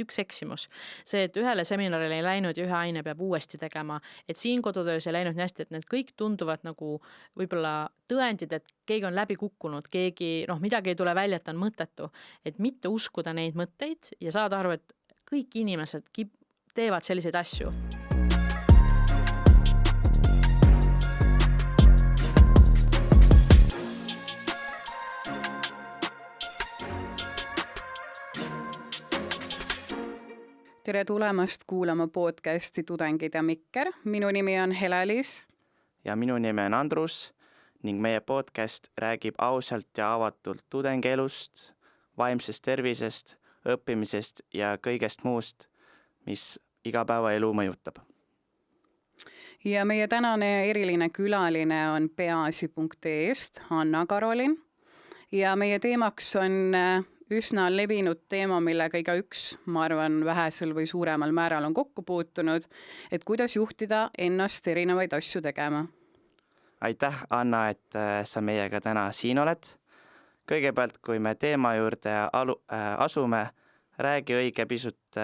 üks eksimus. See, et ühele seminarile ei läinud ja ühe aine peab uuesti tegema, et siin kodutöös ei läinud nii hästi, et need kõik tunduvad nagu võib-olla tõendid, et keegi on läbi kukkunud, keegi, midagi ei tule välja, et ta on mõttetu. Et mitte uskuda neid mõtteid ja saada aru, et kõik inimesed teevad selliseid asju. Tere tulemast kuulama podcasti Tudengid ja Mikker. Minu nimi on Helelis. Ja minu nimi on Andrus ning meie podcast räägib ausalt ja avatult tudengielust, vaimsest tervisest, õppimisest ja kõigest muust, mis igapäevaelu mõjutab. Ja meie tänane eriline külaline on peaasi.ee-st Anna-Karolin ja meie teemaks on üsna levinud teema, millega igaüks, ma arvan, vähesel või suuremal määral on kokku puutunud, et kuidas juhtida ennast erinevaid asju tegema. Aitäh, Anna, et sa meiega täna siin oled. Kõigepealt, kui me teema juurde asume, räägi õige pisut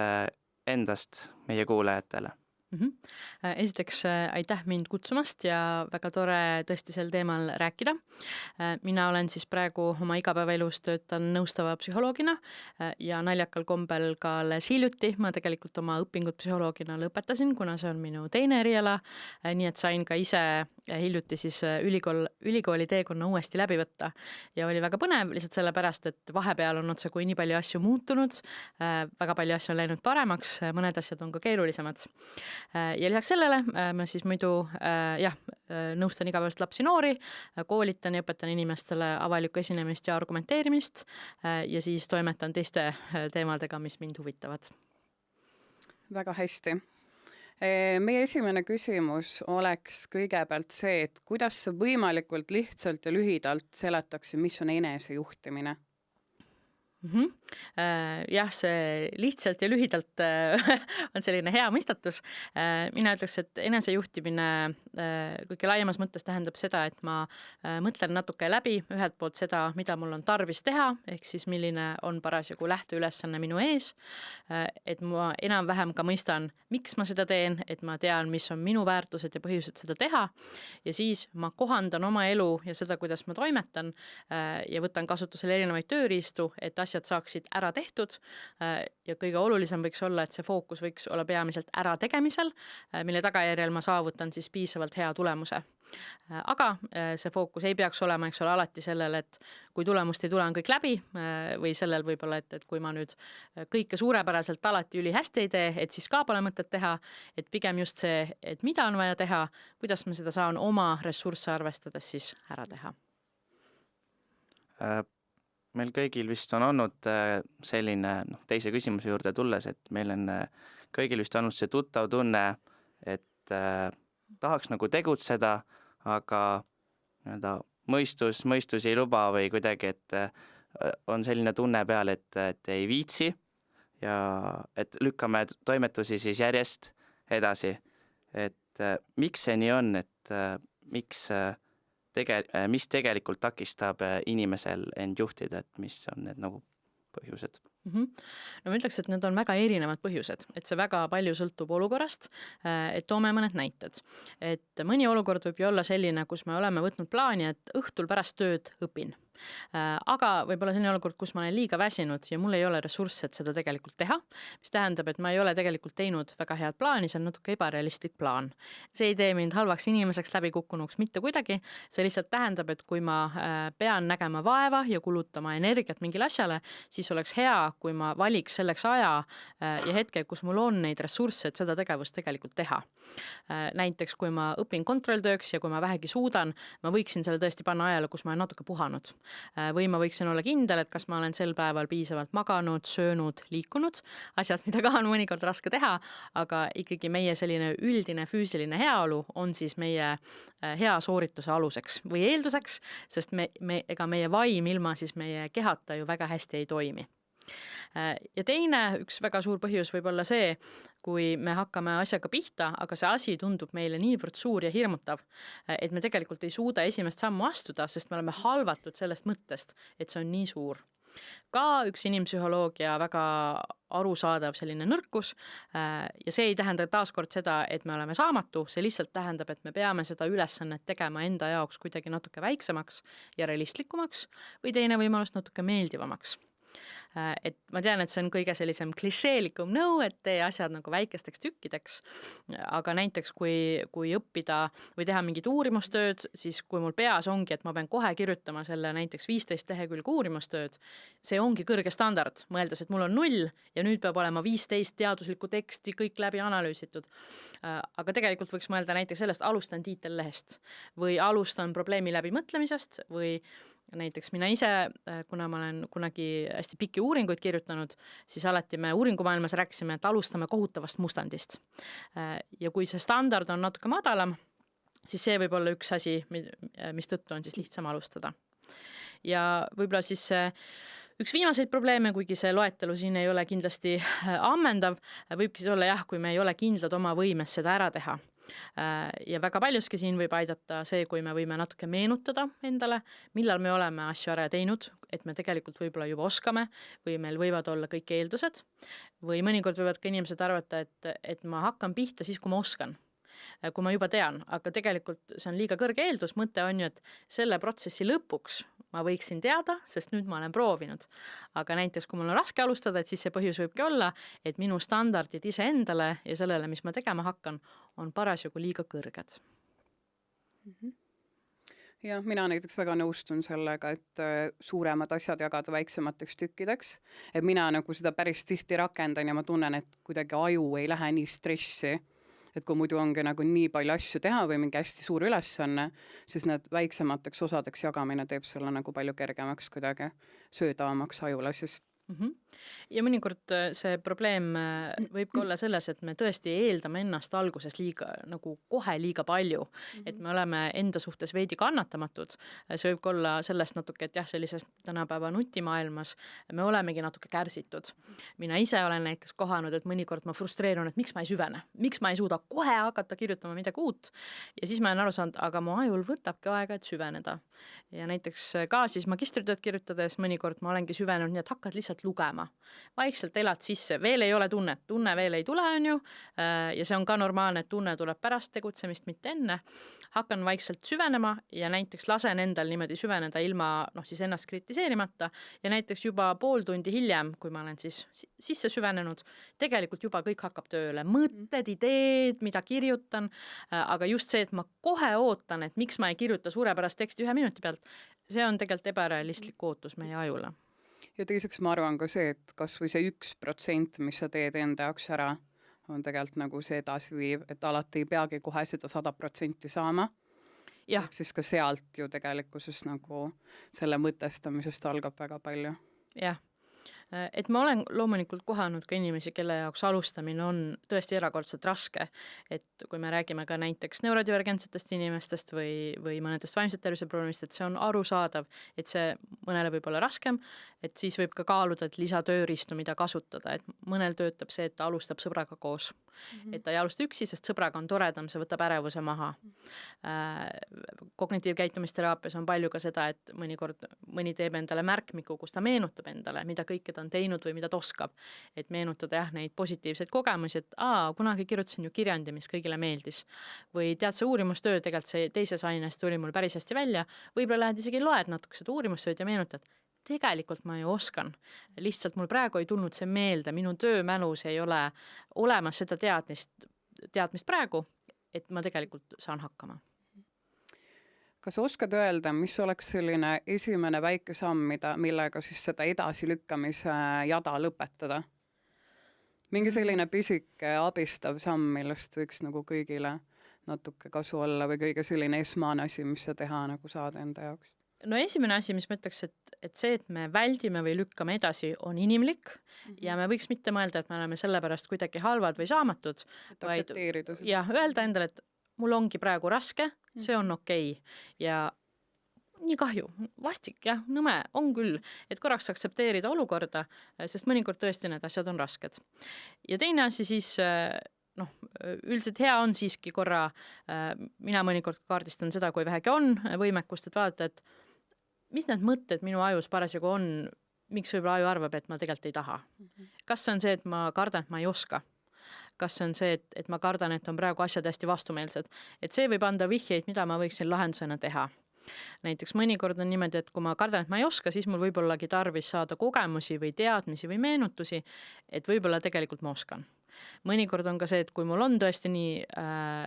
endast meie kuulajatele. Esiteks aitäh mind kutsumast ja väga tore tõesti sel teemal rääkida. Mina olen siis praegu oma igapäevaelus töötan nõustava psühholoogina ja naljakal kombel ka alles hiljuti. Ma tegelikult oma õpingud psühholoogina lõpetasin, kuna see on minu teine eriala, nii et sain ka ise hiljuti siis ülikooli teekonna uuesti läbi võtta ja oli väga põnev lihtsalt sellepärast, et vahepeal on otse kui nii palju asju muutunud, väga palju asju on läinud paremaks, mõned asjad on ka keerulisemad. Ja lisaks sellele ma siis muidu nõustan igapäevast lapsi noori, koolitan ja õpetan inimestele avalikku esinemist ja argumenteerimist ja siis toimetan teiste teemadega, mis mind huvitavad. Väga hästi. Meie esimene küsimus oleks kõigepealt see, et kuidas sa võimalikult lihtsalt ja lühidalt seletaksid, mis on enesejuhtimine? Jah, see lihtsalt ja lühidalt on selline hea mõistatus. Mina ütleks, et enesejuhtimine kõige laiemas mõttes tähendab seda, et ma mõtlen natuke läbi ühelt poolt seda, mida mul on tarvis teha, ehk siis milline on parasjagu lähteülesanne minu ees, et ma enam-vähem ka mõistan, miks ma seda teen, et ma tean, mis on minu väärtused ja põhjused seda teha ja siis ma kohandan oma elu ja seda, kuidas ma toimetan ja võtan kasutusele erinevaid tööriistu, et asjad saaksid ära tehtud ja kõige olulisem võiks olla, et see fookus võiks olla peamiselt ära tegemisel, mille tagajärjel ma saavutan siis piisavalt hea tulemuse. Aga see fookus ei peaks olema, eks ole, alati sellel, et kui tulemust ei tule, on kõik läbi või sellel võib-olla, et kui ma nüüd kõike suurepäraselt alati üli hästi ei tee, et siis ka pole mõtet teha, et pigem just see, et mida on vaja teha, kuidas ma seda saan oma ressursse arvestades siis ära teha. Meil kõigil vist on olnud selline teise küsimuse juurde tulles, et meil on kõigil vist olnud see tuttav tunne, et tahaks nagu tegutseda, aga mõistus ei luba või kuidagi, et on selline tunne peal, et ei viitsi ja et lükkame toimetusi siis järjest edasi. Et miks see nii on, et mis tegelikult takistab inimesel end juhtida, et mis on need nagu põhjused? No ma ütleks, et need on väga erinevad põhjused, et see väga palju sõltub olukorrast, et toome mõned näited. Et mõni olukord võib ju olla selline, kus me oleme võtnud plaani, et õhtul pärast tööd õpin. Aga võib-olla selline olukord, kus ma olen liiga väsinud ja mul ei ole ressursse, et seda tegelikult teha, mis tähendab, et ma ei ole tegelikult teinud väga head plaani, see on natuke ebarealistlik plaan. See ei tee mind halvaks inimeseks läbi kukkunuks mitte kuidagi, see lihtsalt tähendab, et kui ma pean nägema vaeva ja kulutama energiat mingile asjale, siis oleks hea, kui ma valiks selleks aja ja hetke, kus mul on neid ressursse, et seda tegevust tegelikult teha. Näiteks, kui ma õpin kontrolltööks ja kui ma vähegi suudan, ma võiksin selle tõesti panna ajale, kus ma olen natuke puhanud. Või ma võiksin olla kindel, et kas ma olen sel päeval piisavalt maganud, söönud, liikunud, asjad, mida ka on mõnikord raske teha, aga ikkagi meie selline üldine füüsiline heaolu on siis meie hea soorituse aluseks või eelduseks, sest ega meie vaim ilma siis meie kehata ju väga hästi ei toimi. Ja teine, üks väga suur põhjus võib olla see, kui me hakkame asjaga pihta, aga see asi tundub meile niivõrd suur ja hirmutav, et me tegelikult ei suuda esimest sammu astuda, sest me oleme halvatud sellest mõttest, et see on nii suur. Ka üks inimpsühholoogia väga arusaadav selline nõrkus ja see ei tähenda taaskord seda, et me oleme saamatu, see lihtsalt tähendab, et me peame seda ülesannet tegema enda jaoks kuidagi natuke väiksemaks ja realistlikumaks või teine võimalus natuke meeldivamaks. Et ma tean, et see on kõige sellisem klišeelikum nõu, et tee asjad nagu väikesteks tükkideks, aga näiteks kui õppida või teha mingit uurimustööd, siis kui mul peas ongi, et ma pean kohe kirjutama selle näiteks 15 lehekülge uurimustööd, see ongi kõrge standard, mõeldes, et mul on 0 ja nüüd peab olema 15 teaduslikku teksti kõik läbi analüüsitud. Aga tegelikult võiks mõelda näiteks sellest, alustan tiitellehest või alustan probleemi läbi mõtlemisest või näiteks mina ise, kuna ma olen kunagi hästi pikki uuringuid kirjutanud, siis alati me uuringumaailmas rääkisime, et alustame kohutavast mustandist. Ja kui see standard on natuke madalam, siis see võib olla üks asi, mis tõttu on siis lihtsam alustada. Ja võib-olla siis üks viimaseid probleeme, kuigi see loetelu siin ei ole kindlasti ammendav, võibki siis olla kui me ei ole kindlad oma võimes seda ära teha. Ja väga paljuski siin võib aidata see, kui me võime natuke meenutada endale, millal me oleme asju ära teinud, et me tegelikult võib-olla juba oskame või meil võivad olla kõik eeldused või mõnikord võivad ka inimesed arvata, et ma hakkan pihta siis, kui ma oskan. Kui ma juba tean, aga tegelikult see on liiga kõrge eeldus, mõte on ju, et selle protsessi lõpuks ma võiksin teada, sest nüüd ma olen proovinud. Aga näiteks, kui mul on raske alustada, et siis see põhjus võibki olla, et minu standardid iseendale ja sellele, mis ma tegema hakkan, on parasjagu liiga kõrged. Ja mina näiteks väga nõustun sellega, et suuremad asjad jagada väiksemateks tükkideks. Et mina nagu seda päris tihti rakendan ja ma tunnen, et kuidagi aju ei lähe nii stressi. Et kui muidu ongi nagu nii palju asju teha või mingi hästi suur ülesanne, siis need väiksemateks osadeks jagamine teeb selle nagu palju kergemaks kuidagi söödavamaks ajule siis. Ja mõnikord see probleem võib ka olla selles, et me tõesti eeldame ennast alguses nagu kohe liiga palju, et me oleme enda suhtes veidi kannatamatud. See võib ka olla sellest natuke, et sellises tänapäeva nutimaailmas me olemegi natuke kärsitud. Mina ise olen näiteks kohanud, et mõnikord ma frustreerun, et miks ma ei süvene, miks ma ei suuda kohe hakata kirjutama midagi uut. Ja siis ma olen aru saanud, aga mu ajul võtabki aega, et süveneda. Ja näiteks ka siis magistritööd kirjutades mõnikord ma olengi süvenenud nii, et hakkad lihtsalt lugema. Vaikselt elad sisse, veel ei ole tunne veel ei tule, on ju, ja see on ka normaalne, et tunne tuleb pärast tegutsemist, mitte enne. Hakkan vaikselt süvenema ja näiteks lasen endal niimoodi süveneda ilma siis ennast kritiseerimata ja näiteks juba pool tundi hiljem, kui ma olen siis sisse süvenenud, tegelikult juba kõik hakkab tööle. Mõtted, ideed, mida kirjutan, aga just see, et ma kohe ootan, et miks ma ei kirjuta suurepärast teksti 1 minuti pealt, see on tegelikult ebarealistlik ootus meie ajule. Ja teiseks ma arvan ka see, et kas või see 1%, mis sa teed enda jaoks ära, on tegelikult nagu see edasiviiv, et alati ei peagi kohe seda 100% saama. Jah. Siis ka sealt ju tegelikkuses nagu selle mõtestamisest algab väga palju. Jah. Et ma olen loomulikult kohanud ka inimesi, kelle jaoks alustamine on tõesti erakordselt raske, et kui me räägime ka näiteks neurodivergentsetest inimestest või mõnedest vaimset tervise probleemist, et see on arusaadav, et see mõnele võib olla raskem, et siis võib ka kaaluda, et lisatööriistu, mida kasutada, et mõnel töötab see, et ta alustab sõbraga koos. Et ta ei alusta üksi, sest sõbraga on toredam, see võtab ärevuse maha. Kognitiivkäitumisteraapias on palju ka seda, et mõni teeb endale märkmiku, kus ta meenutab endale, mida kõike ta on teinud või mida ta oskab. Et meenutada neid positiivseid kogemusi, et kunagi kirjutasin ju kirjandi, mis kõigile meeldis. Või tead, see uurimustöö tegelikult see teises aines tuli mul päris hästi välja. Võib-olla lähed isegi loed natuke seda uurimustööd ja meenutad, tegelikult ma ju oskan. Lihtsalt mul praegu ei tulnud see meelde, minu töömälus ei ole olemas seda teadmist praegu, et ma tegelikult saan hakkama. Kas oskad öelda, mis oleks selline esimene väike samm, millega siis seda edasilükkamise jada lõpetada? Mingi selline pisike abistav samm, millest võiks nagu kõigile natuke kasu olla või kõige selline esmane asi, mis sa teha nagu saad enda jaoks? No esimene asi, mis ma ütleks, et see, et me väldime või lükkame edasi, on inimlik ja me võiks mitte mõelda, et me oleme selle pärast kuidagi halvad või saamatud. Ja öelda endale, et mul ongi praegu raske, see on okei. Ja nii kahju, vastik, nõme on küll, et korraks aktsepteerida olukorda, sest mõnikord tõesti need asjad on rasked. Ja teine asi siis, üldiselt hea on siiski korra, mina mõnikord kaardistan seda, kui vähegi on võimekust, et vaadata, et mis need mõtted minu ajus parasjagu on, miks võib-olla aju arvab, et ma tegelikult ei taha. Kas see on see, et ma kardan, et ma ei oska? Kas see on see, et ma kardan, et on praegu asjad hästi vastumeelsed? Et see võib anda vihjeid, mida ma võiksin lahendusena teha. Näiteks mõnikord on niimoodi, et kui ma kardan, et ma ei oska, siis mul võib ollagi tarvis saada kogemusi või teadmisi või meenutusi, et võib-olla tegelikult ma oskan. Mõnikord on ka see, et kui mul on tõesti nii,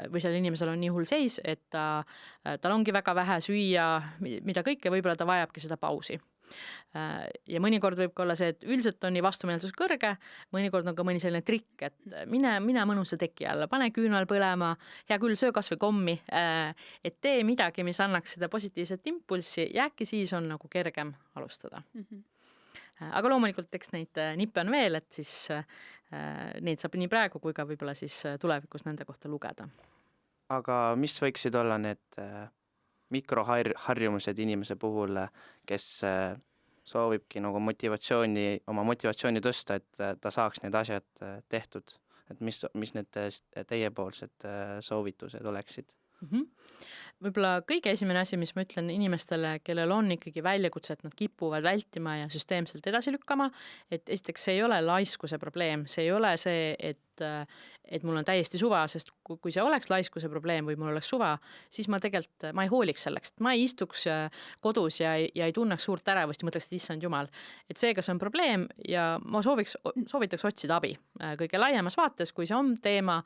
või sellel inimesel on nii hull seis, et tal ongi väga vähe süüa, mida kõike, võib-olla ta vajabki seda pausi. Ja mõnikord võib ka olla see, et üldiselt on nii vastumeelsus kõrge, mõnikord on ka mõni selline trikk, et mine mõnusa teki alla, pane küünal põlema, hea küll, söö kas või kommi, et tee midagi, mis annaks seda positiivset impulssi ja äkki siis on nagu kergem alustada. Aga loomulikult eks neid nippe on veel, et siis neid saab nii praegu kui ka võib-olla siis tulevikus nende kohta lugeda. Aga mis võiksid olla need mikroharjumused inimese puhul, kes soovibki nagu oma motivatsiooni tõsta, et ta saaks need asjad tehtud? Et mis need teiepoolsed soovitused oleksid? Võib-olla kõige esimene asi, mis ma ütlen inimestele, kellel on ikkagi väljakutse, et nad kipuvad vältima ja süsteemselt edasi lükkama, et esiteks see ei ole laiskuse probleem, see ei ole see, et mul on täiesti suva, sest kui see oleks laiskuse probleem või mul oleks suva, siis ma ei hooliks selleks, ma ei istuks kodus ja ei tunneks suurt ärevust ja mõtleks, et issand jumal. Et see, kas on probleem ja ma soovitaks otsida abi kõige laiemas vaates, kui see on teema,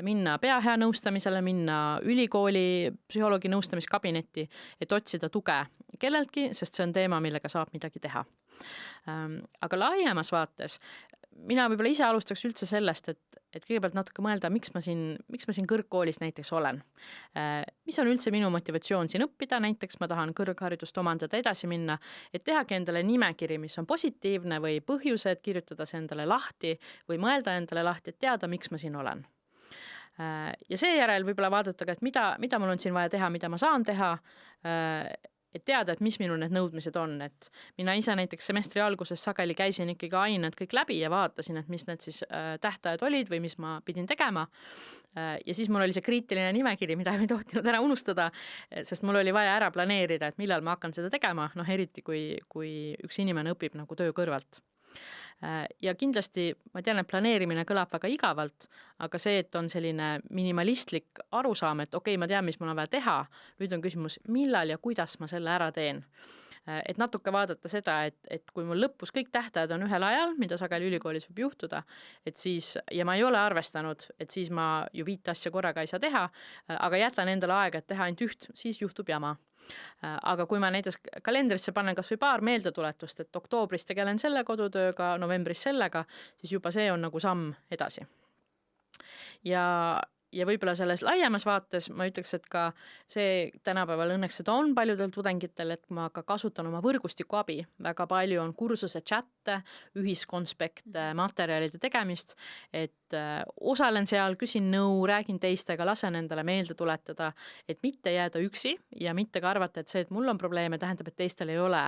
minna peahea nõustamisele, minna ülikooli psühholoogi nõustamiskabinetti, et otsida tuge kelleltki, sest see on teema, millega saab midagi teha. Aga laiemas vaates mina võib-olla ise alustaks üldse sellest, et kõigepealt natuke mõelda, miks ma siin kõrgkoolis näiteks olen. Mis on üldse minu motivatsioon siin õppida, näiteks ma tahan kõrgharidust omandada edasi minna, et tehagi endale nimekiri, mis on positiivne või põhjused, kirjutada see endale lahti või mõelda endale lahti, et teada, miks ma siin olen. Ja seejärel võib-olla vaadata ka, et mida mul on siin vaja teha, mida ma saan teha, et teada, et mis minu need nõudmised on, et mina ise näiteks semestri alguses sageli käisin ikkagi ained kõik läbi ja vaatasin, et mis need siis tähtajad olid või mis ma pidin tegema. Ja siis mul oli see kriitiline nimekiri, mida ei tohtinud ära unustada, sest mul oli vaja ära planeerida, et millal ma hakkan seda tegema, eriti kui üks inimene õpib nagu töö kõrvalt. Ja kindlasti ma tean, et planeerimine kõlab väga igavalt, aga see, et on selline minimalistlik arusaam, et okei, ma tean, mis mul on vaja teha, nüüd on küsimus, millal ja kuidas ma selle ära teen. Et natuke vaadata seda, et kui mul lõpus kõik tähtajad on ühel ajal, mida sageli ülikoolis võib juhtuda, et siis, ja ma ei ole arvestanud, et siis ma ju 5 asja korraga ei saa teha, aga jätan endale aega, et teha ainult üht, siis juhtub jama. Aga kui ma näiteks kalendrisse panen kas või paar meeldetuletust, et oktoobris tegelen selle kodutööga, novembris sellega, siis juba see on nagu samm edasi. Ja võib-olla selles laiemas vaates ma ütleks, et ka see tänapäeval õnneks seda on paljudel tudengitel, et ma ka kasutan oma võrgustiku abi. Väga palju on kursuse chatte, ühiskonspekte, materjalide tegemist, et osalen seal, küsin nõu, räägin teistega, lasen endale meelde tuletada, et mitte jääda üksi ja mitte ka arvata, et see, et mul on probleeme, tähendab, et teistel ei ole.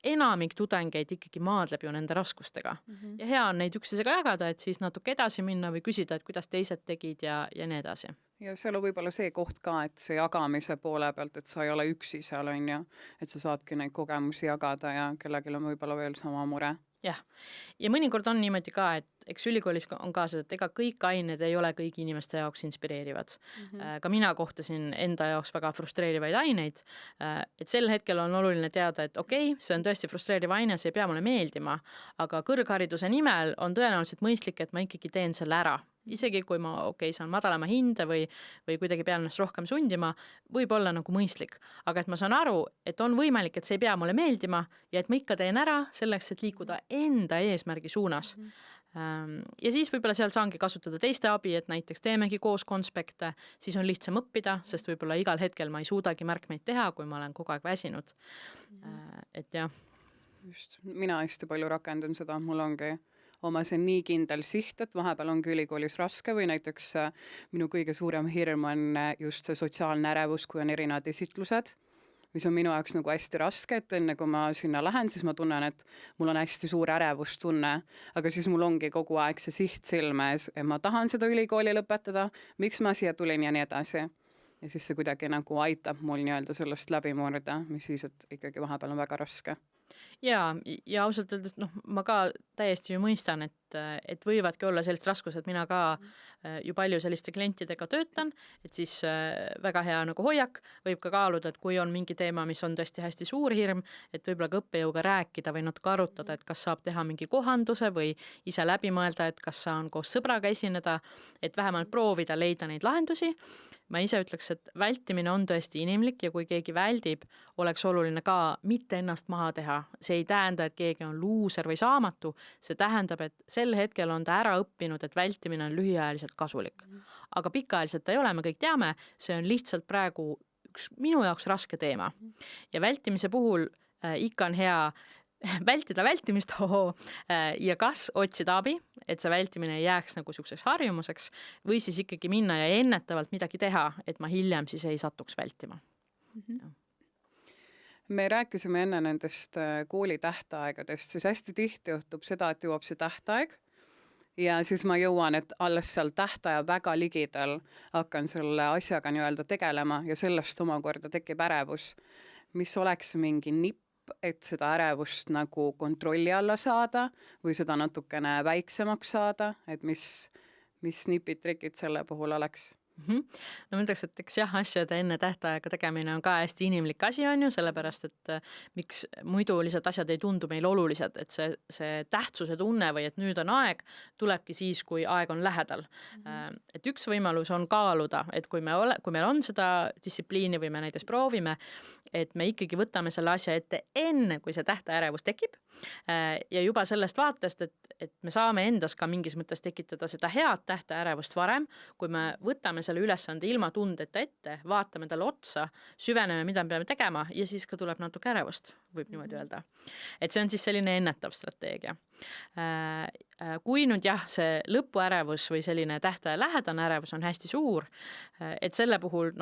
Enamik tudengeid ikkagi maadleb ju nende raskustega. Ja hea on neid üksteisega jagada, et siis natuke edasi minna või küsida, et kuidas teised tegid ja nii edasi. Ja seal on võib-olla see koht ka, et see jagamise poole pealt, et sa ei ole üksi seal, on ju, et sa saadki neid kogemusi jagada ja kellelgi on võib-olla veel sama mure. Jah, ja mõnikord on niimoodi ka, et eks ülikoolis on ka seda, et ega kõik ained ei ole kõigi inimeste jaoks inspireerivad. Ka mina kohtasin enda jaoks väga frustreerivaid aineid, et sel hetkel on oluline teada, et okei, see on tõesti frustreeriv aine, see ei pea mulle meeldima, aga kõrghariduse nimel on tõenäoliselt mõistlik, et ma ikkagi teen selle ära. Isegi kui ma saan madalama hinde või kuidagi pean ennast rohkem sundima, võib olla nagu mõistlik. Aga et ma saan aru, et on võimalik, et see ei pea mulle meeldima ja et ma ikka teen ära selleks, et liikuda enda eesmärgi suunas. Ja siis võib-olla seal saangi kasutada teiste abi, et näiteks teemegi koos konspekte, siis on lihtsam õppida, sest võib-olla igal hetkel ma ei suudagi märkmeid teha, kui ma olen kogu aeg väsinud. Et jah. Just, mina hästi palju rakendan seda, mul ongi oma see nii kindel siht, et vahepeal ongi ülikoolis raske või näiteks minu kõige suurem hirm on just see sotsiaalne ärevus, kui on erinevad esitlused, mis on minu jaoks nagu hästi raske, et enne kui ma sinna lähen, siis ma tunnen, et mul on hästi suur ärevustunne, aga siis mul ongi kogu aeg see siht silmes, et ma tahan seda ülikooli lõpetada, miks ma siia tulin ja nii edasi. Ja siis see kuidagi nagu aitab mul nii-öelda sellest läbi murda, mis siis, et ikkagi vahepeal on väga raske. ja ausalt öeldes, ma ka täiesti ju mõistan, et võivadki olla sellised raskused, mina ka ju palju selliste klientidega töötan, et siis väga hea nagu hoiak võib ka kaaluda, et kui on mingi teema, mis on tõesti hästi suur hirm, et võib-olla ka õppejõuga rääkida või natuke arutada, et kas saab teha mingi kohanduse või ise läbi mõelda, et kas saan koos sõbraga esineda, et vähemalt proovida leida neid lahendusi. Ma ise ütleks, et vältimine on tõesti inimlik ja kui keegi väldib, oleks oluline ka mitte ennast maha teha. See ei tähenda, et keegi on luuser või saamatu. See tähendab, et sel hetkel on ta ära õppinud, et vältimine on lühiajaliselt kasulik. Aga pikaajaliselt ta ei ole, me kõik teame, see on lihtsalt praegu üks minu jaoks raske teema. Ja vältimise puhul ikka on hea vältida vältimist ja kas otsida abi, et see vältimine ei jääks nagu selliseks harjumuseks või siis ikkagi minna ja ennetavalt midagi teha, et ma hiljem siis ei satuks vältima. Me rääkisime enne nendest kooli tähtaegadest, siis hästi tihti juhtub seda, et jõuab see tähtaeg ja siis ma jõuan, et alles seal tähtaja väga ligidal hakkan selle asjaga nii-öelda tegelema ja sellest omakorda tekib ärevus, mis oleks mingi nipp, et seda ärevust nagu kontrolli alla saada või seda natukene väiksemaks saada, et mis nipid-trikid selle puhul oleks? No ma ütleks, et eks jah, asjade enne tähtaega tegemine on ka hästi inimlik asi on ju, sellepärast, et miks muidu lihtsalt asjad ei tundu meil olulised, et see tähtsuse tunne või et nüüd on aeg, tulebki siis, kui aeg on lähedal. Et üks võimalus on kaaluda, et kui meil on seda distsipliini või me näiteks proovime, et me ikkagi võtame selle asja ette enne, kui see tähtaärevus tekib ja juba sellest vaatest, et me saame endas ka mingis mõttes tekitada seda head tähtaärevust varem, kui me võtame selle ülesande ilma tundeta ette, vaatame talle otsa, süveneme, mida me peame tegema ja siis ka tuleb natuke ärevust, võib niimoodi öelda. Et see on siis selline ennetav strateegia. Kui nüüd jah, see lõpuärevus või selline tähtaja lähedane ärevus on hästi suur, et selle puhul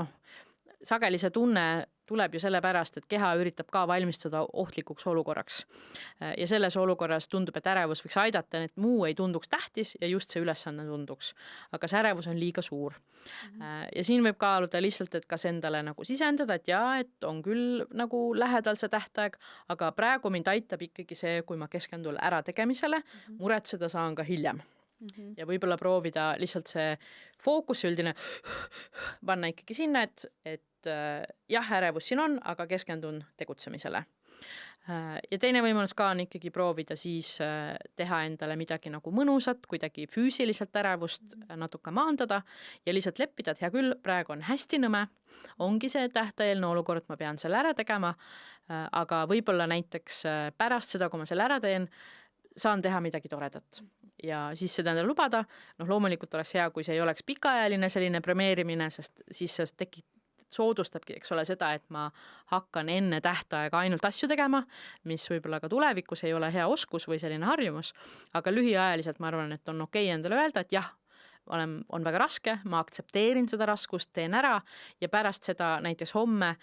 sageli see tunne tuleb ju sellepärast, et keha üritab ka valmistuda ohtlikuks olukorraks. Ja selles olukorras tundub, et ärevus võiks aidata, et muu ei tunduks tähtis ja just see ülesanne tunduks. Aga see ärevus on liiga suur. Ja siin võib kaaluda lihtsalt, et kas endale nagu sisendada, et jaa, et on küll nagu lähedal see tähtaeg, aga praegu mind aitab ikkagi see, kui ma keskendun ära tegemisele, muretseda saan ka hiljem. Ja võib-olla proovida lihtsalt see fookus üldine panna ikkagi sinna, et jah, ärevus siin on, aga keskendun tegutsemisele. Ja teine võimalus ka on ikkagi proovida siis teha endale midagi nagu mõnusat, kuidagi füüsiliselt ärevust natuke maandada ja lihtsalt leppida, et hea küll, praegu on hästi nõme, ongi see tähtajaline olukord, ma pean selle ära tegema, aga võib-olla näiteks pärast seda, kui ma selle ära teen, saan teha midagi toredat. Ja siis seda endale lubada, loomulikult oleks hea, kui see ei oleks pikaajaline selline premeerimine, sest siis see soodustabki, eks ole, seda, et ma hakkan enne tähtaega ainult asju tegema, mis võib-olla ka tulevikus ei ole hea oskus või selline harjumus, aga lühiajaliselt ma arvan, et on okei endale öelda, et jah, on väga raske, ma aktsepteerin seda raskust, teen ära ja pärast seda näiteks homme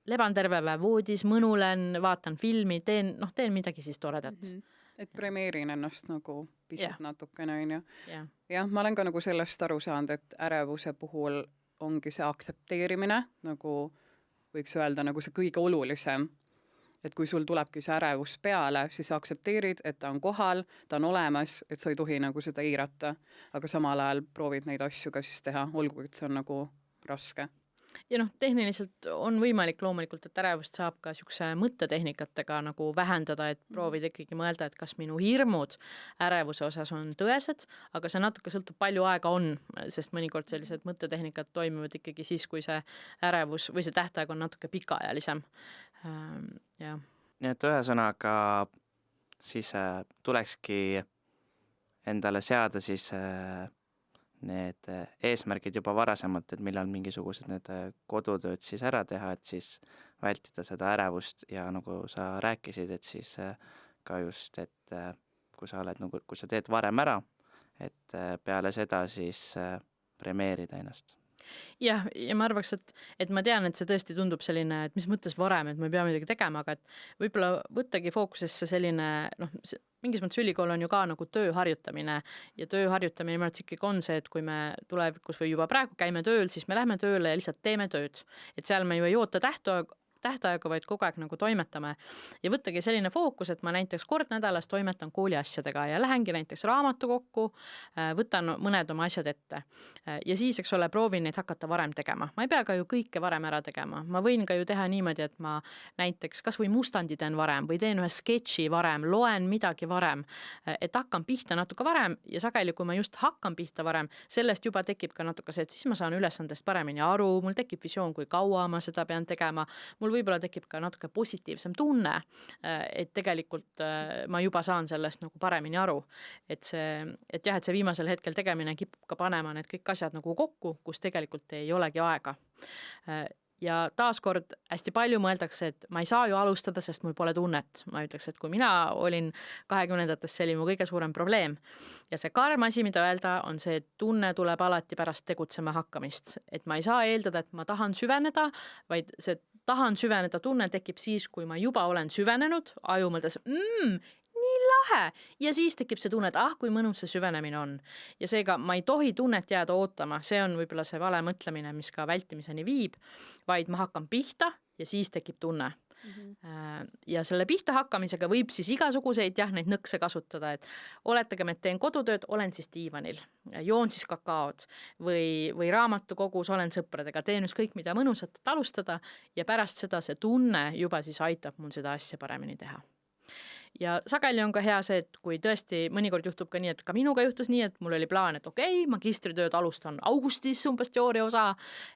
leban terve päev voodis, mõnulen, vaatan filmi, teen midagi siis toredat. Et premeerin ennast nagu pisut natukene, on ju. Jah, ma olen ka nagu sellest aru saanud, et ärevuse puhul ongi see aktsepteerimine, nagu võiks öelda, nagu see kõige olulisem. Et kui sul tulebki see ärevus peale, siis aktsepteerid, et ta on kohal, ta on olemas, et sa ei tohi nagu seda iirata, aga samal ajal proovid neid asju ka siis teha, olgu, et see on nagu raske. Ja tehniliselt on võimalik loomulikult, et ärevust saab ka siukse mõttetehnikatega nagu vähendada, et proovida ikkagi mõelda, et kas minu hirmud ärevuse osas on tõesed, aga see natuke sõltub palju aega on, sest mõnikord sellised mõttetehnikad toimivad ikkagi siis, kui see ärevus või see tähtaeg on natuke pikaajalisem. Ja. Nii et ühesõnaga siis tulekski endale seada siis need eesmärgid juba varasemalt, et millal mingisugused need kodutööd siis ära teha, et siis vältida seda ärevust ja nagu sa rääkisid, et siis ka just, et kui sa teed varem ära, et peale seda siis premeerida ennast. Ja ma arvaks, et ma tean, et see tõesti tundub selline, et mis mõttes varem, et ma ei pea midagi tegema, aga et võib-olla võttagi fookusesse selline, mingis mõttes ülikool on ju ka nagu töö harjutamine ja töö harjutamine minu arvates ikkagi on see, et kui me tulevikus või juba praegu käime tööl, siis me lähme tööle ja lihtsalt teeme tööd. Et seal me ju ei oota tähtaegu, vaid kogu aeg nagu toimetame. Ja võttagi selline fookus, et ma näiteks kord nädalas toimetan kooliasjadega ja lähengi näiteks raamatukokku, võtan mõned oma asjad ette. Ja siis, eks ole, proovin neid hakata varem tegema. Ma ei pea ka ju kõike varem ära tegema. Ma võin ka ju teha niimoodi, et ma näiteks kas või mustandi teen varem või teen ühe sketši varem, loen midagi varem, et hakkan pihta natuke varem ja sageli, kui ma just hakkan pihta varem, sellest juba tekib ka natuke see, et siis ma saan ülesandest paremini aru, mul tekib visioon, kui kaua ma seda pean tegema, mul võib-olla tekib ka natuke positiivsem tunne, et tegelikult ma juba saan sellest nagu paremini aru, et see viimasel hetkel tegemine kipub ka panema need kõik asjad nagu kokku, kus tegelikult ei olegi aega. Ja taaskord hästi palju mõeldakse, et ma ei saa ju alustada, sest mul pole tunnet. Ma ütleks, et kui mina olin 20-ndates, see oli mu kõige suurem probleem. Ja see karm asi, mida öelda, on see, et tunne tuleb alati pärast tegutsema hakkamist. Et ma ei saa eeldada, et ma tahan süveneda, vaid see tahan süveneda tunne tekib siis, kui ma juba olen süvenenud, aju mõeldes, nii lahe. Ja siis tekib see tunne, et kui mõnus see süvenemine on. Ja seega ma ei tohi tunnet jääda ootama, see on võib-olla see vale mõtlemine, mis ka vältimiseni viib, vaid ma hakkan pihta ja siis tekib tunne. Ja selle pihta hakkamisega võib siis igasuguseid neid nõkse kasutada, et oletagem, et teen kodutööd, olen siis diivanil, joon siis kakaod või raamatukogus olen sõpradega, teen ükskõik mida mõnusat alustada ja pärast seda see tunne juba siis aitab mul seda asja paremini teha. Ja sageli on ka hea see, et kui tõesti mõnikord juhtub ka nii, et ka minuga juhtus nii, et mul oli plaan, et magistritööd alustan augustis umbes teooria osa,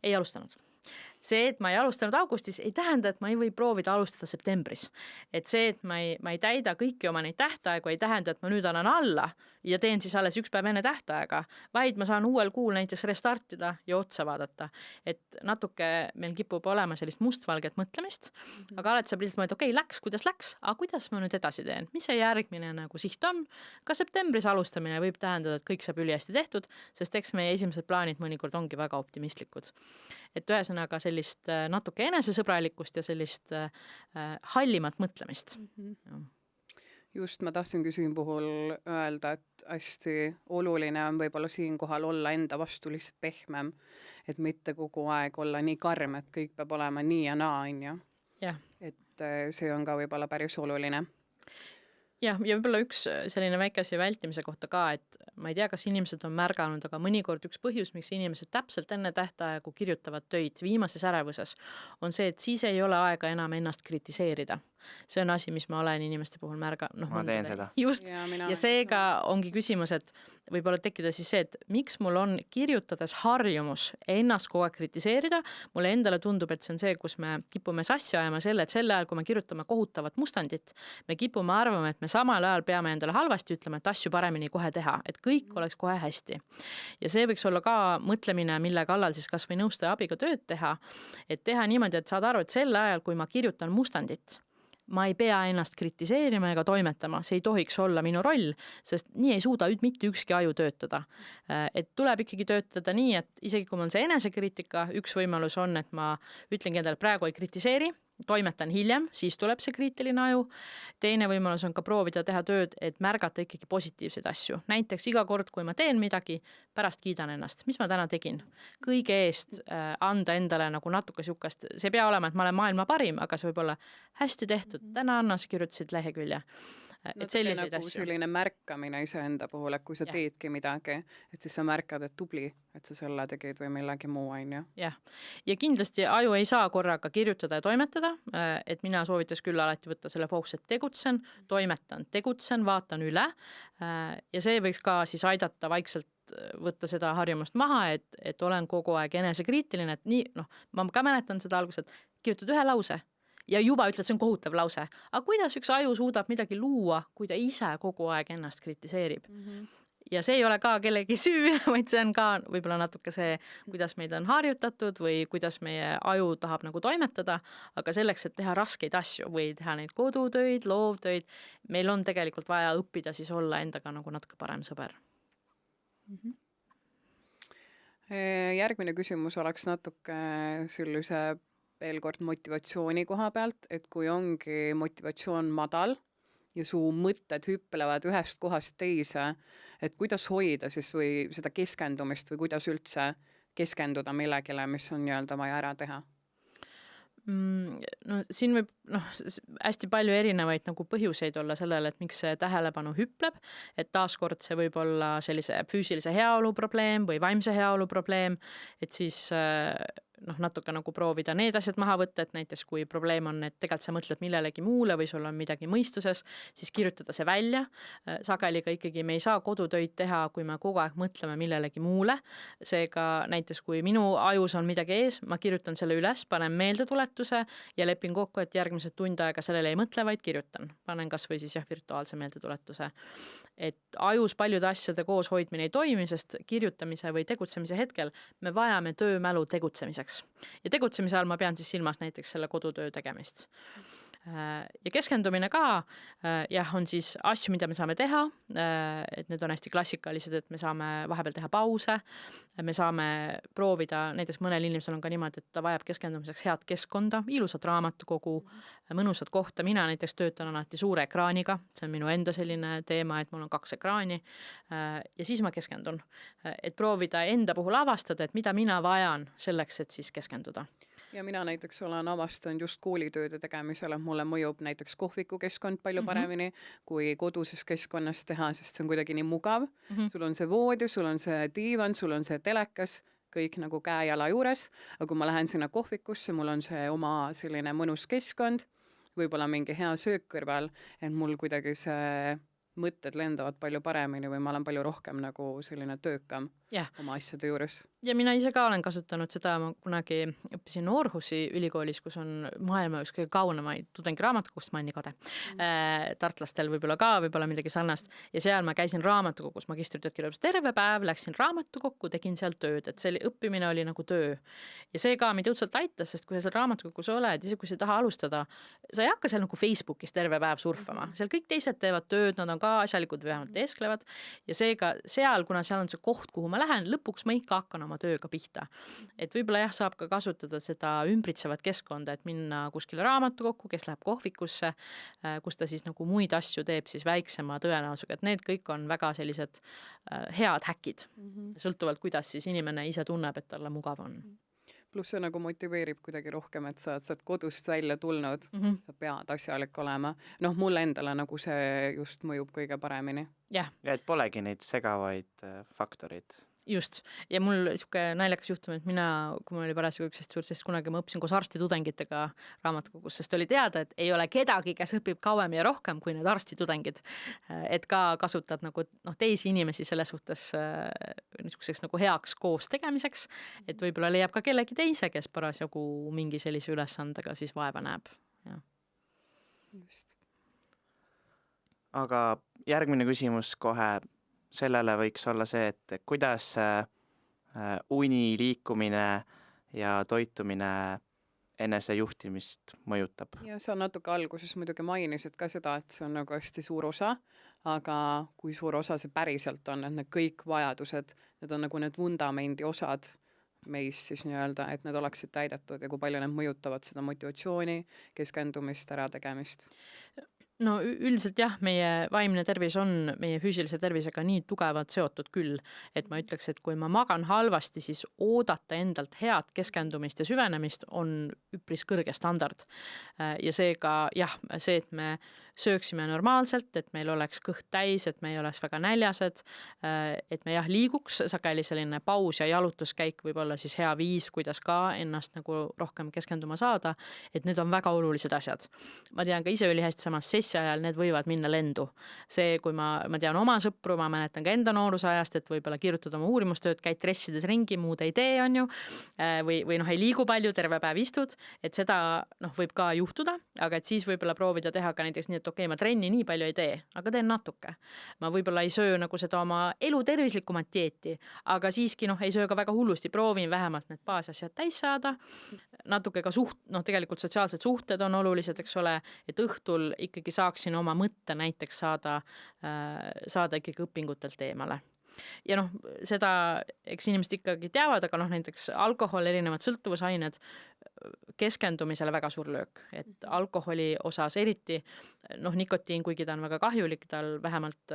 ei alustanud. See, et ma ei alustanud augustis, ei tähenda, et ma ei või proovida alustada septembris. Et see, et ma ei täida kõiki oma neid tähtaegu, ei tähenda, et ma nüüd annan alla ja teen siis alles üks päev enne tähtaega, vaid ma saan uuel kuul näiteks restartida ja otsa vaadata. Et natuke meil kipub olema sellist mustvalget mõtlemist, aga alati saab lihtsalt mõelda, läks, aga kuidas ma nüüd edasi teen? Mis see järgmine nagu siht on? Ka septembris alustamine võib tähendada, et kõik saab ülihästi tehtud, sest eks meie esimesed plaanid mõnikord ongi väga optimistlikud. Et ühesõnaga sellist natuke enesesõbralikkust ja sellist hallimat mõtlemist. Just, ma tahtsingi siin puhul öelda, et hästi oluline on võib-olla siinkohal olla enda vastu lihtsalt pehmem, et mitte kogu aeg olla nii karm, et kõik peab olema nii ja naa, on ju. Et see on ka võib-olla päris oluline. Ja võib-olla üks selline väikese vältimise kohta ka, et ma ei tea, kas inimesed on märganud, aga mõnikord üks põhjus, miks inimesed täpselt enne tähtaegu kirjutavad töid viimases ärevuses, on see, et siis ei ole aega enam ennast kritiseerida. See on asi, mis ma olen inimeste puhul ma teen seda. Just, ja seega ongi küsimus, et võib-olla tekkida siis see, et miks mul on kirjutades harjumus ennast kogu aeg kritiseerida, mulle endale tundub, et see on see, kus me kipume sassi ajama selle, et selle ajal, kui me kirjutame kohutavat mustandit, me kipume arvama, et me samal ajal peame endale halvasti ütlema, et asju paremini kohe teha, et kõik oleks kohe hästi. Ja see võiks olla ka mõtlemine, mille kallal siis kas või nõustaja abiga tööd teha, et teha niimoodi, et saad aru, et sel ajal, kui ma kirjutan mustandit, ma ei pea ennast kritiseerima ega toimetama, see ei tohiks olla minu roll, sest nii ei suuda mitte ükski aju töötada. Et tuleb ikkagi töötada nii, et isegi kui mul see enesekriitika, üks võimalus on, et ma ütlengi endale praegu ei kritiseeri, toimetan hiljem, siis tuleb see kriitiline aju. Teine võimalus on ka proovida teha tööd, et märgata ikkagi positiivseid asju. Näiteks iga kord, kui ma teen midagi, pärast kiidan ennast. Mis ma täna tegin? Kõige eest anda endale nagu natuke sihukest, see pea olema, et ma olen maailma parim, aga see võib olla hästi tehtud. Täna Anna, sa kirjutasid lehekülje. Et selliseid nagu asju. Selline märkamine iseenda puhul, et kui sa teedki midagi, et siis sa märkad, et tubli, et sa selle tegid või millegi muu, on ju. Ja kindlasti aju ei saa korraga kirjutada ja toimetada, et mina soovitas küll alati võtta selle fookus, et tegutsen, vaatan üle ja see võiks ka siis aidata vaikselt võtta seda harjumust maha, et olen kogu aeg enesekriitiline, et nii, ma ka mäletan seda alguses, et kirjutad ühe lause ja juba ütled, see on kohutav lause. Aga kuidas üks aju suudab midagi luua, kui ta ise kogu aeg ennast kritiseerib? Ja see ei ole ka kellegi süü, vaid see on ka võib-olla natuke see, kuidas meid on harjutatud või kuidas meie aju tahab nagu toimetada, aga selleks, et teha raskeid asju või teha neid kodutöid, loovtöid, meil on tegelikult vaja õppida siis olla endaga nagu natuke parem sõber. Järgmine küsimus oleks natuke sellise veel kord motivatsiooni koha pealt, et kui ongi motivatsioon madal ja su mõtted hüpplevad ühest kohast teise, et kuidas hoida siis või seda keskendumist või kuidas üldse keskenduda millegile, mis on nii-öelda vaja ära teha? No siin võib hästi palju erinevaid nagu põhjuseid olla sellele, et miks see tähelepanu hüpleb, et taaskord see võib olla sellise füüsilise heaolu probleem või vaimse heaolu probleem, et siis natuke nagu proovida need asjad maha võtta, et näiteks kui probleem on, et tegelikult sa mõtled millelegi muule või sul on midagi mõistuses, siis kirjutada see välja. Sageli ka ikkagi me ei saa kodutöid teha, kui me kogu aeg mõtleme millelegi muule. Seega näiteks kui minu ajus on midagi ees, ma kirjutan selle üles, panen meeldetuletuse ja lepin kokku, et järgmised tund aega sellele ei mõtle, vaid kirjutan. Panen kas või siis virtuaalse meeldetuletuse. Et ajus paljude asjade koos hoidmine ei toimi, sest kirjutamise või tegutsemise hetkel me vajame töömälu tegutsemiseks. Ja tegutsemise all ma pean siis silmas näiteks selle kodutöö tegemist. Ja keskendumine ka, on siis asju, mida me saame teha, et need on hästi klassikalised, et me saame vahepeal teha pause, me saame proovida, näiteks mõnel inimesel on ka niimoodi, et ta vajab keskendumiseks head keskkonda, ilusat raamatukogu, mõnusat kohta, mina näiteks töötan alati suure ekraaniga, see on minu enda selline teema, et mul on 2 ekraani ja siis ma keskendun, et proovida enda puhul avastada, et mida mina vajan selleks, et siis keskenduda. Ja mina näiteks olen avastanud just koolitööde tegemisele, mulle mõjub näiteks kohviku keskkond palju paremini kui koduses keskkonnas teha, sest see on kuidagi nii mugav. Sul on see voodi, sul on see diivan, sul on see telekas, kõik nagu käe-jala juures, aga kui ma lähen sinna kohvikusse, mul on see oma selline mõnus keskkond, võib-olla mingi hea söök kõrval, et mul kuidagi see mõtted lendavad palju paremini või ma olen palju rohkem nagu selline töökam oma asjade juures. Ja mina ise ka olen kasutanud seda, ma kunagi õppisin Aarhusi ülikoolis, kus on maailma üks kõige kaunemaid tudengiraamatukogust, ma olen nii kade. Tartlastel võib-olla ka, võib-olla midagi sarnast. Ja seal ma käisin raamatukogus, magistritööd kirjutas terve päev, läksin raamatukokku, tegin seal tööd, et see õppimine oli nagu töö. Ja see ka mind õudselt aitas, sest kui sa seal raamatukogus oled, isegi kui sa ei taha alustada, sa ei hakka seal nagu Facebookis terve päev surfama. Seal kõik teised teevad tööd, nad on ka asjalikud või vähemalt teesklevad. Ja seega seal, kuna seal on see koht, kuhu ma lähen, lõpuks ma ikka hakkan oma tööga pihta. Et võib-olla saab ka kasutada seda ümbritsevat keskkonda, et minna kuskile raamatukokku, kes läheb kohvikusse, kus ta siis nagu muid asju teeb siis väiksema tõenäosusega, et need kõik on väga sellised head häkid, sõltuvalt kuidas siis inimene ise tunneb, et talle mugav on. Pluss see nagu motiveerib kuidagi rohkem, et sa oled kodust välja tulnud, sa pead asjalik olema. Mulle endale nagu see just mõjub kõige paremini. Ja et polegi neid segavaid faktorid. Just. Ja mul siuke naljakas juhtum, et mina, kui mul oli parasjagu üks suurt, sest kunagi ma õppisin koos arstitudengitega raamatukogus, sest oli teada, et ei ole kedagi, kes õpib kauem ja rohkem kui need arstitudengid. Et ka kasutad nagu teisi inimesi selle suhtes niisuguseks nagu heaks koos tegemiseks, et võib-olla leiab ka kellegi teise, kes parasjagu mingi sellise ülesandega siis vaeva näeb. Ja. Just. Aga järgmine küsimus kohe sellele võiks olla see, et kuidas uni, liikumine ja toitumine enese juhtimist mõjutab. Ja sa natuke alguses muidugi mainisid ka seda, et see on nagu hästi suur osa, aga kui suur osa see päriselt on, et need kõik vajadused, need on nagu need vundamendi osad meist siis nii-öelda, et need oleksid täidetud ja kui palju need mõjutavad seda motivatsiooni, keskendumist, ära tegemist? No üldiselt jah, meie vaimne tervis on meie füüsilise tervisega nii tugevalt seotud küll, et ma ütleks, et kui ma magan halvasti, siis oodata endalt head keskendumist ja süvenemist on üpris kõrge standard. Ja seega jah, see, et me sööksime normaalselt, et meil oleks kõht täis, et me ei oleks väga näljased, et me liiguks, sageli selline paus ja jalutuskäik võib olla siis hea viis, kuidas ka ennast nagu rohkem keskenduma saada, et need on väga olulised asjad. Ma tean ka ise ülihästi samas sessi ajal, need võivad minna lendu. See, kui ma tean oma sõpru, ma mäletan ka enda nooruse ajast, et võib-olla kirjutad oma uurimustööd, käid dressides ringi, muud ei tee, on ju, või ei liigu palju, terve päev istud, et seda võib ka juhtuda, aga et siis võib-olla proovida teha ka näiteks nii, et okei, ma trenni nii palju ei tee, aga teen natuke. Ma võib-olla ei söö nagu seda oma elu tervislikumat dieeti, aga siiski ei söö ka väga hullusti, proovin vähemalt need baasasjad täis saada. Natuke ka tegelikult sotsiaalsed suhted on olulised, eks ole, et õhtul ikkagi saaksin oma mõtte näiteks saada ikkagi õpingutelt eemale. Ja seda, eks inimesed ikkagi teavad, aga näiteks alkohol, erinevad sõltuvusained keskendumisele väga suur löök, et alkoholi osas eriti, nikotiin, kuigi ta on väga kahjulik, tal vähemalt,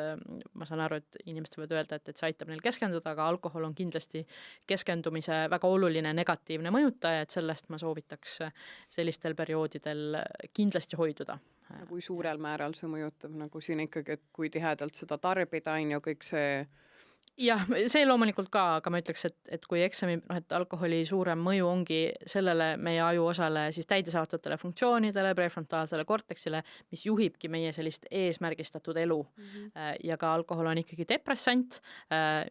ma saan aru, et inimesed võivad öelda, et see aitab neil keskenduda, aga alkohol on kindlasti keskendumise väga oluline negatiivne mõjutaja, et sellest ma soovitaks sellistel perioodidel kindlasti hoiduda. Kui suurel määral see mõjutab, nagu siin ikkagi, et kui tihedalt seda tarbida, on ju kõik see... Jah, see loomulikult ka, aga ma ütleks, et kui eksami, et alkoholi suurem mõju ongi sellele meie aju osale siis täidesaatvatele funktsioonidele, prefrontaalsele korteksile, mis juhibki meie sellist eesmärgistatud elu. Ja ka alkohol on ikkagi depressant,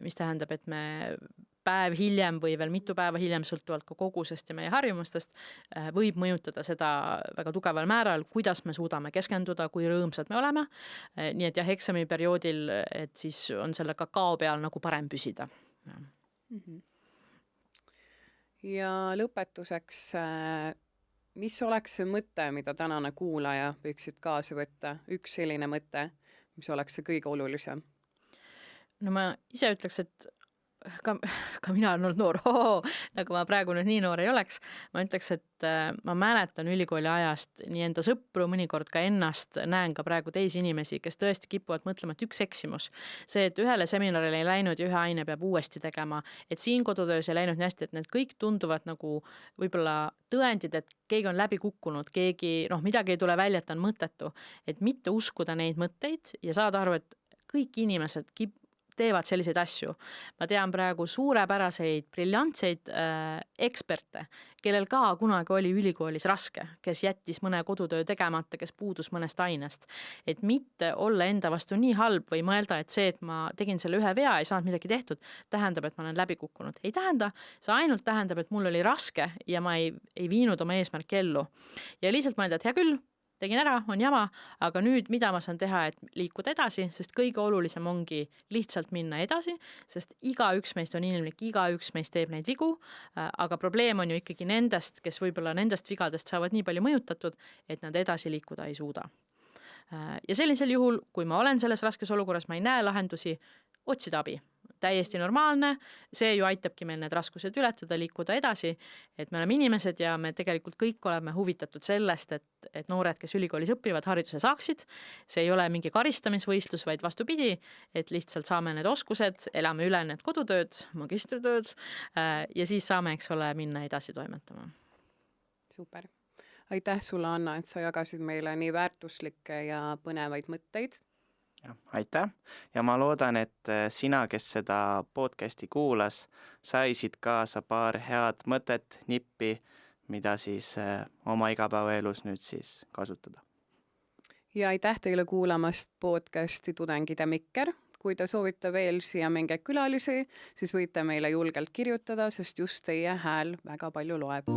mis tähendab, et me päev hiljem või veel mitu päeva hiljem sõltuvalt ka kogusest ja meie harjumustest võib mõjutada seda väga tugeval määral, kuidas me suudame keskenduda, kui rõõmsad me oleme. Nii et jah, eksami perioodil, et siis on selle kakao peal nagu parem püsida. Ja lõpetuseks, mis oleks see mõte, mida tänane kuulaja võiksid kaasa võtta? Üks selline mõte, mis oleks see kõige olulisem? No ma ise ütleks, et ka mina olen olnud noor, nagu ma praegu nüüd nii noor ei oleks. Ma ütleks, et ma mäletan ülikooli ajast nii enda sõpru, mõnikord ka ennast, näen ka praegu teisi inimesi, kes tõesti kipuvad mõtlema, et üks eksimus. See, et ühele seminarile ei läinud ja ühe aine peab uuesti tegema, et siin kodutöös ei läinud nii hästi, et need kõik tunduvad nagu võib-olla tõendid, et keegi on läbi kukkunud, midagi ei tule välja, et on mõttetu. Et mitte uskuda neid mõtteid ja saada aru, et kõik inimesed teevad selliseid asju. Ma tean praegu suurepäraseid, briljantseid eksperte, kellel ka kunagi oli ülikoolis raske, kes jättis mõne kodutöö tegemata, kes puudus mõnest ainest. Et mitte olla enda vastu nii halb või mõelda, et see, et ma tegin selle ühe vea, ei saanud midagi tehtud, tähendab, et ma olen läbi kukkunud. Ei tähenda, see ainult tähendab, et mul oli raske ja ma ei viinud oma eesmärki ellu. Ja lihtsalt mõelda, et hea küll, tegin ära, on jama, aga nüüd mida ma saan teha, et liikuda edasi, sest kõige olulisem ongi lihtsalt minna edasi, sest igaüks meist on inimlik, igaüks meist teeb neid vigu, aga probleem on ju ikkagi nendest, kes võib-olla nendest vigadest saavad nii palju mõjutatud, et nad edasi liikuda ei suuda. Ja sellisel juhul, kui ma olen selles raskes olukorras, ma ei näe lahendusi, otsida abi. Täiesti normaalne, see ju aitabki meil need raskused ületada, liikuda edasi, et me oleme inimesed ja me tegelikult kõik oleme huvitatud sellest, et noored, kes ülikoolis õpivad, hariduse saaksid. See ei ole mingi karistamisvõistlus, vaid vastupidi, et lihtsalt saame need oskused, elame üle need kodutööd, magistritööd ja siis saame, eks ole, minna edasi toimetama. Super. Aitäh sulle, Anna, et sa jagasid meile nii väärtuslikke ja põnevaid mõtteid. Aitäh ja ma loodan, et sina, kes seda podcasti kuulas, saisid kaasa paar head mõtet, nippi, mida siis oma igapäevaelus nüüd siis kasutada. Ja aitäh teile kuulamast podcasti Tudengid ja Mikker. Kui te soovite veel siia mingeid külalisi, siis võite meile julgelt kirjutada, sest just teie hääl väga palju loeb.